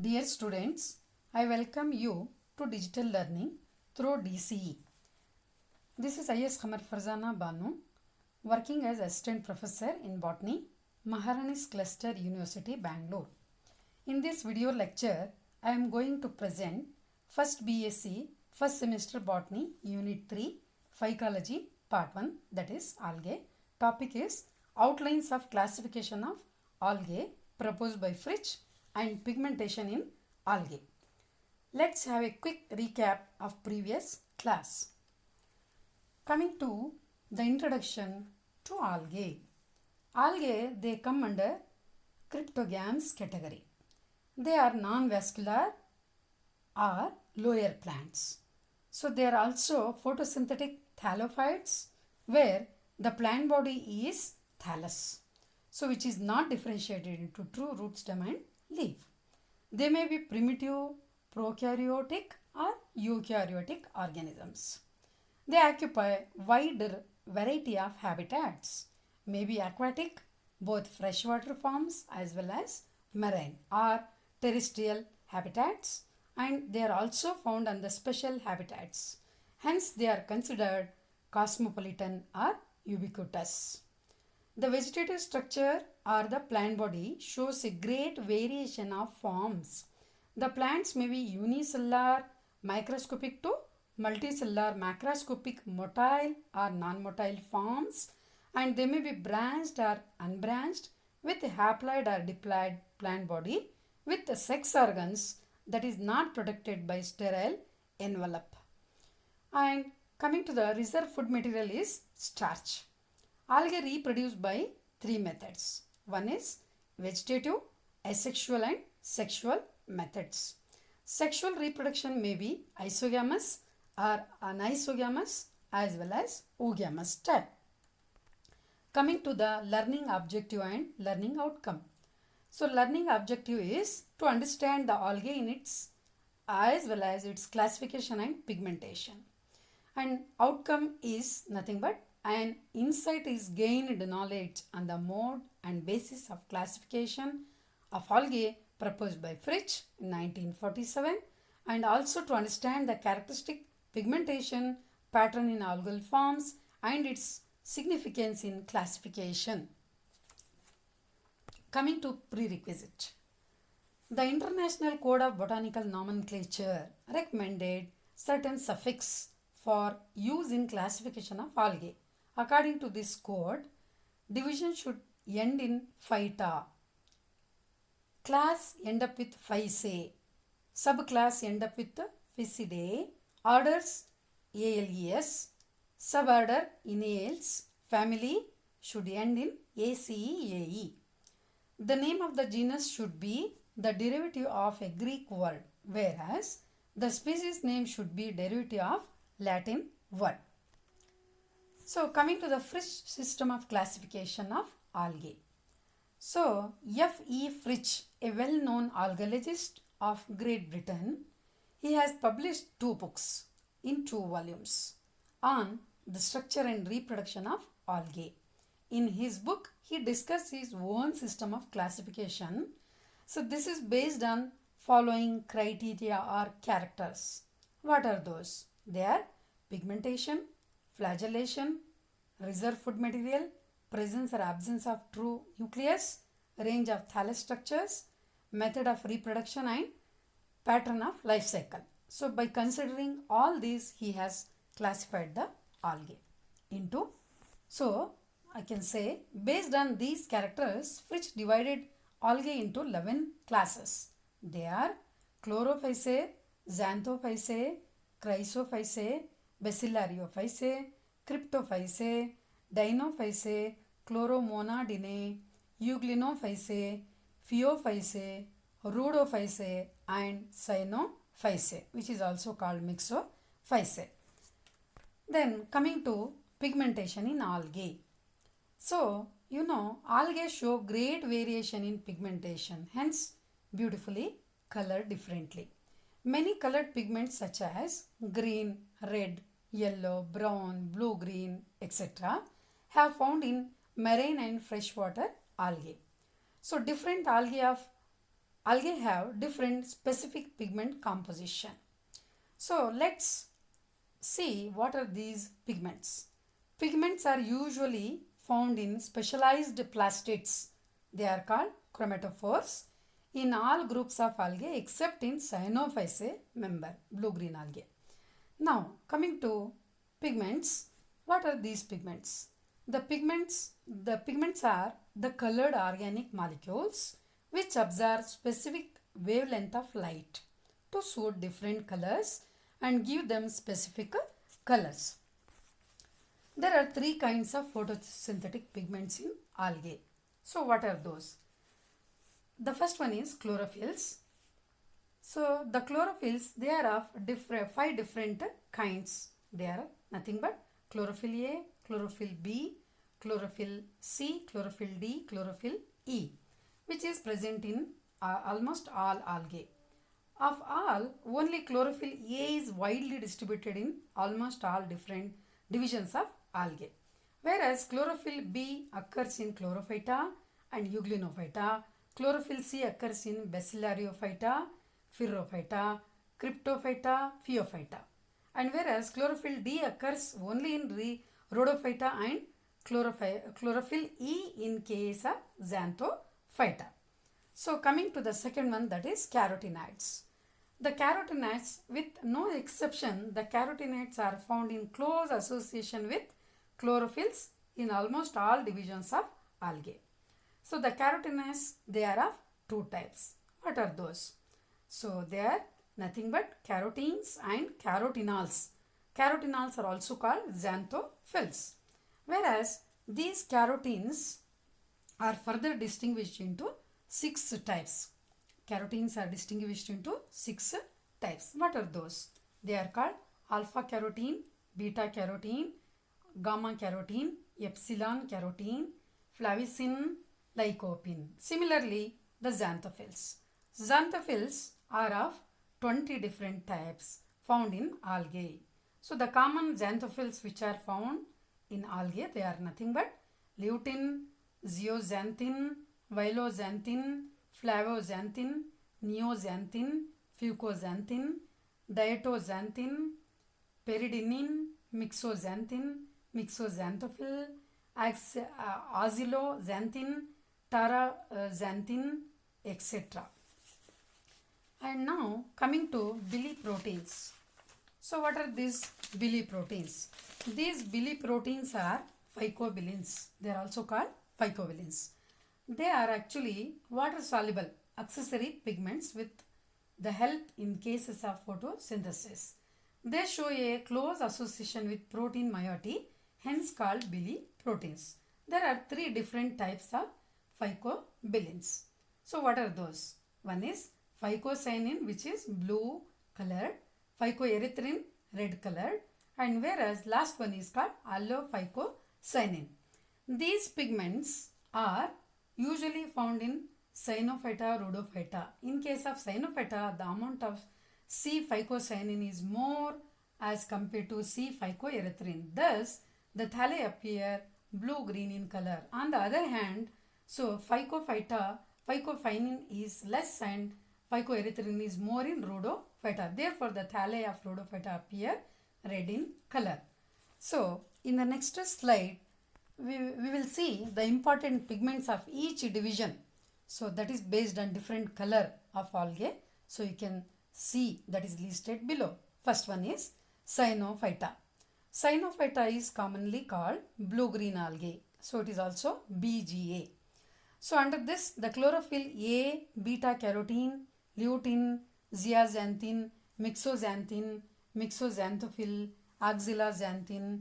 Dear students, I welcome you to digital learning through DCE. This is IS Khamar Farzana Banu, working as assistant professor in botany, Maharani's Cluster University, Bangalore. In this video lecture, I am going to present first BSc first semester botany unit 3 phycology part 1, that is algae. Topic is outlines of classification of algae proposed by Fritsch and pigmentation in algae. Let's have a quick recap of previous class. Coming to the introduction to algae. Algae, they come under cryptogams category. They are non-vascular or lower plants. So they are also photosynthetic thallophytes where the plant body is thallus. So which is not differentiated into true root stem and leaf. They may be primitive prokaryotic or eukaryotic organisms. They occupy wide variety of habitats, may be aquatic, both freshwater forms as well as marine or terrestrial habitats, and they are also found on the special habitats. Hence, they are considered cosmopolitan or ubiquitous. The vegetative structure or the plant body shows a great variation of forms. The plants may be unicellular, microscopic to multicellular, macroscopic, motile or non-motile forms, and they may be branched or unbranched with a haploid or diploid plant body with the sex organs that is not protected by sterile envelope. And coming to the reserve food material is starch. Algae reproduce by three methods. One is vegetative, asexual and sexual methods. Sexual reproduction may be isogamous or anisogamous as well as oogamous type. Coming to the learning objective and learning outcome. So learning objective is to understand the algae in its as well as its classification and pigmentation. And outcome is nothing but an insight is gained knowledge on the mode and basis of classification of algae proposed by Fritsch in 1947, and also to understand the characteristic pigmentation pattern in algal forms and its significance in classification. Coming to prerequisite. The International Code of Botanical Nomenclature recommended certain suffix for use in classification of algae. According to this code, division should end in phyta. Class end up with Physae. Subclass end up with Physidae. Orders ALES. Suborder Ineales. Family should end in ACEAE. The name of the genus should be the derivative of a Greek word, whereas the species name should be derivative of Latin word. So coming to the Fritsch system of classification of algae. So F.E. Fritsch, a well-known algalogist of Great Britain, he has published two books in 2 volumes on the structure and reproduction of algae. In his book, he discussed his own system of classification. So this is based on following criteria or characters. What are those? They are pigmentation, flagellation, reserve food material, presence or absence of true nucleus, range of thallus structures, method of reproduction and pattern of life cycle. So by considering all these, he has classified the algae into. So I can say based on these characters, Fritsch divided algae into 11 classes. They are Chlorophysae, Xanthophysae, Chrysophysae, Bacillariophysae, Cryptophysae, Dinophysae, Chloromonadinae, Euglinophysae, Phaeophysae, Rhodophysae and Cyanophysae, which is also called Mixophysae. Then coming to pigmentation in algae. So, algae show great variation in pigmentation, hence beautifully colored differently. Many colored pigments such as green, red, yellow, brown, blue-green, etc. have found in marine and freshwater algae. So different algae of algae have different specific pigment composition. So let's see what are these pigments. Pigments are usually found in specialized plastids. They are called chromatophores in all groups of algae except in Cyanophyceae member, blue-green algae. Now coming to pigments, what are these pigments? The pigments are the colored organic molecules which absorb specific wavelength of light to suit different colors and give them specific colors. There are three kinds of photosynthetic pigments in algae. So what are those? The first one is chlorophylls. So the chlorophylls, they are of five different kinds. They are nothing but chlorophyll A, chlorophyll B, chlorophyll C, chlorophyll D, chlorophyll E, which is present in almost all algae. Of all, only chlorophyll A is widely distributed in almost all different divisions of algae, whereas chlorophyll B occurs in Chlorophyta and Euglenophyta, chlorophyll C occurs in Bacillariophyta, Pyrrhophyta, Cryptophyta, Phaeophyta, and whereas chlorophyll D occurs only in Rhodophyta and chlorophyll E in case of Xanthophyta. So coming to the second one, that is carotenoids. The carotenoids, with no exception, the carotenoids are found in close association with chlorophylls in almost all divisions of algae. So the carotenoids, they are of two types. What are those? So they are nothing but carotenes and carotenols. Carotenols are also called xanthophylls. Whereas these carotenes are further distinguished into 6 types. Carotenes are distinguished into 6 types. What are those? They are called alpha carotene, beta carotene, gamma carotene, epsilon carotene, flavicin, lycopene. Similarly, the xanthophylls. Xanthophylls are of 20 different types found in algae. So the common xanthophylls which are found in algae, they are nothing but lutein, zeaxanthin, violoxanthin, flavoxanthin, neoxanthin, fucoxanthin, diatoxanthin, peridinin, mixoxanthin, mixoxanthophil, aziloxanthin, taraxanthin, etc. And now coming to biliproteins. So what are these biliproteins? These biliproteins are phycobilins. They are also called phycobilins. They are actually water soluble accessory pigments with the help in cases of photosynthesis. They show a close association with protein moiety, hence called biliproteins. There are 3 different types of phycobilins. So what are those? One is phycocyanin, which is blue colored, phycoerythrin, red colored, and whereas last one is called allophycocyanin. These pigments are usually found in Cyanophyta, Rhodophyta. In case of Cyanophyta, the amount of C-phycocyanin is more as compared to C-phycoerythrin. Thus, the thalli appear blue-green in color. On the other hand, so Phycophyta, phycocyanin is less and phycoerythrin is more in Rhodophyta. Therefore, the thalli of Rhodophyta appear red in color. So, in the next slide, we will see the important pigments of each division. So, that is based on different color of algae. So, you can see that is listed below. First one is Cyanophyta. Cyanophyta is commonly called blue-green algae. So, it is also BGA. So, under this, the chlorophyll A, beta carotene, lutein, zeaxanthin, mixoxanthin, mixoxanthophil, oxaloxanthin,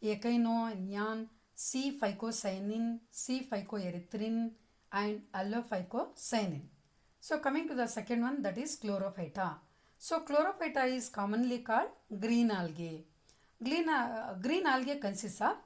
echinoneon, C-phycocyanin, C-phycoerythrin, and allophycocyanin. So coming to the second one, that is Chlorophyta. So Chlorophyta is commonly called green algae. Green algae consists of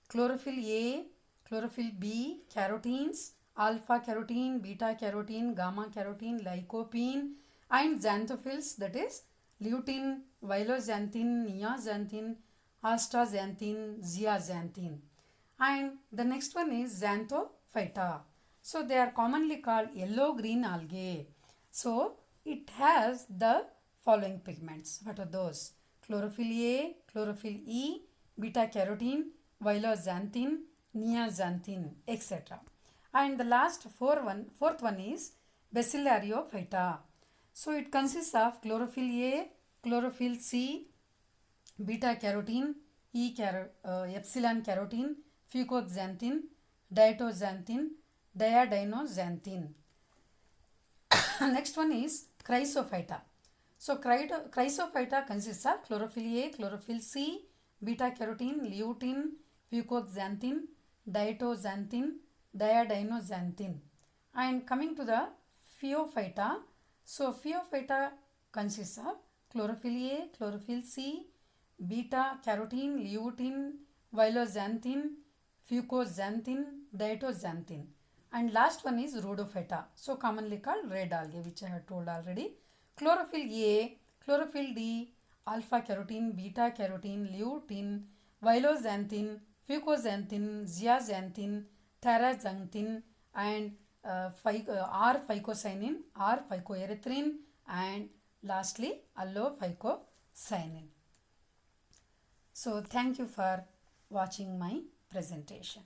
chlorophyll A, chlorophyll B, carotenes, alpha carotene, beta carotene, gamma carotene, lycopene, and xanthophylls, that is lutein, violoxanthin, neoxanthin, astaxanthin, zeaxanthin. And the next one is Xanthophyta. So they are commonly called yellow-green algae. So it has the following pigments. What are those? Chlorophyll A, chlorophyll E, beta carotene, violoxanthin, niaxanthin, etc. And the fourth one is Bacillariophyta. So it consists of chlorophyll A, chlorophyll C, beta carotene, epsilon carotene, fucoxanthin, diatoxanthin, diadinoxanthin. Next one is Chrysophyta. So Chrysophyta consists of chlorophyll A, chlorophyll C, beta carotene, lutein, fucoxanthin, diatoxanthin, diadinoxanthin. And coming to the Phaeophyta, so Phaeophyta consists of chlorophyll A, chlorophyll C, beta carotene, lutein, violoxanthin, fucoxanthin, diatoxanthin. And last one is Rhodophyta, so commonly called red algae, which I have told already. Chlorophyll A, chlorophyll D, alpha carotene, beta carotene, lutein, violoxanthin, fucoxanthin, zeaxanthin, taraxanthin, and R-phycocyanin, R-phycoerythrin, and lastly allophycocyanin. So thank you for watching my presentation.